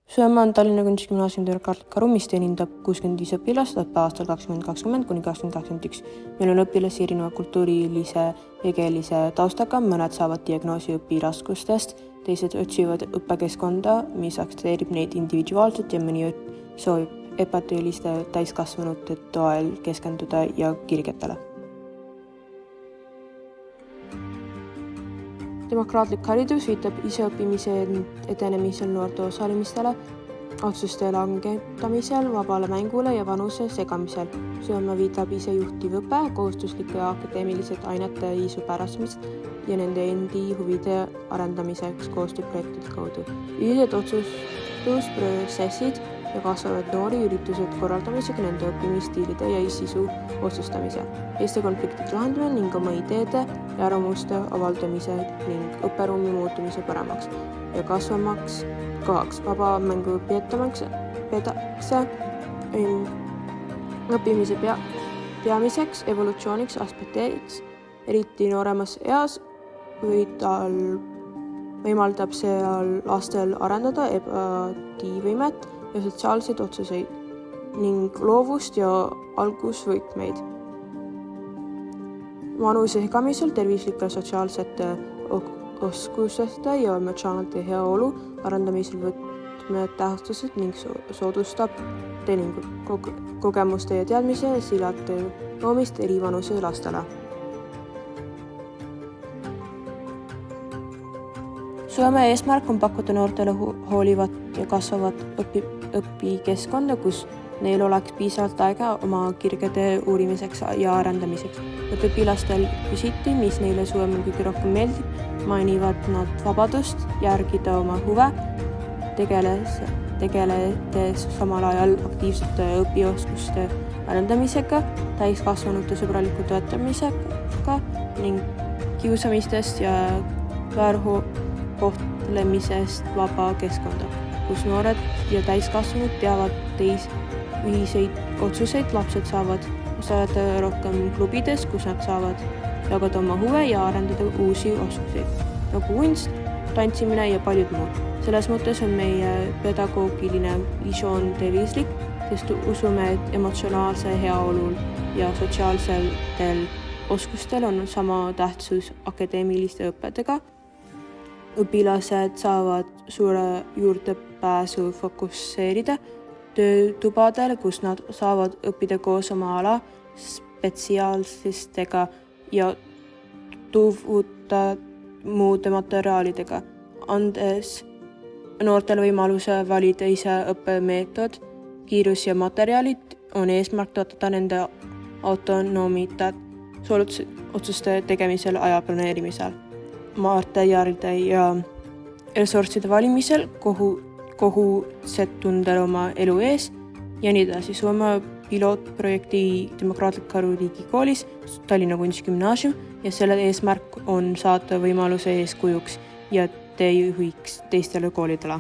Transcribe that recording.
Suome on Tallinna Kunstgümnaasiumi demokraatlik karu, mis teenindab 65 õpilast aastal 2020 kuni 2021. Meil on õpilasi erineva kultuurilise ja keelise taustaga, mõned saavad diagnoosi õpiraskustest, teised otsivad õppekeskkonda, mis aktsepteerib neid individuaalselt ja mõni soovib ebatööliste täiskasvanute toel keskenduda ja kirgetele. Demokraatlik haridus viitab iseõppimise edenemisel noorte osalemistele, otsuste langetamisel, vabale mängule ja vanuse segamisel. Soome viitab isejuhtiv õpe, kohustuslike ja akadeemilised ainete isupärasemist ja nende endi huvide arendamiseks koostööprojektide kaudu. Ühised otsustusprotsessid ja kasvavad noori üritused korraldamisega nende õppimisstiilide ja sisu otsustamise, Eesti konfliktide lahendamine ning oma ideede ja arvamuste avaldamise ning õpperuumi muutumise paremaks ja kasvamaks kohaks. Vaba mängu peetakse õppimise peamiseks evolutsiooniks aspektiks, eriti nooremas eas võimaldab seal lastel arendada empatiivõimet ja sotsiaalseid otsuseid ning loovust ja algusvõtmeid. Vanuse segamisel tervislike sotsiaalsete oskuste ja emotsionaalsete heaolu arendamisel võtmetähtsused ning soodustab kogemuste ja teadmise silate loomist eri vanuse lastele. Soome eesmärk on pakkuda noortele hoolivat ja kasvavat õpikeskkonda, kus neil oleks piisavalt aega oma kirgede uurimiseks ja arendamiseks. Et õpilastel küsiti, mis neile Suomel kõige rohkem meeldib, mainivad nad vabadust järgida oma huve, tegeledes samal ajal aktiivsete õpioskuste arendamisega, täiskasvanute sõbraliku toetamisega ning kiusamistest ja väärkohtlemisest vaba keskkonda, kus noored ja täiskasvanud teavad ühiseid otsuseid, lapsed saavad osaleda rohkem klubides, kus nad saavad jagada oma huve ja arendada uusi oskuseid, nagu kunst, tantsimine ja paljud muud. Selles mõttes on meie pedagoogiline visioon tervislik, sest usume, et emotsionaalse heaolul ja sotsiaalsetel oskustel on sama tähtsus akadeemiliste õppedega. Õpilased saavad suure juurdepääsu fokusseerida töötubadele, kus nad saavad õppida koos oma ala spetsiaalistega ja tutvuda muude materjalidega, andes noortele võimaluse valida ise õppemeetod, kiirus ja materjalid on eesmärk toetada nende autonoomiat otsuste tegemisel, aja planeerimisel, materjalide ja ressursside valimisel, kohusetundel oma elu ees ja nii edasi. Soome pilootprojekti Demokraatlik karu riigikoolis Tallinna Kunstgümnaasium ja selle eesmärk on saada võimaluse eeskujuks ja teejuhiks teistele koolidele.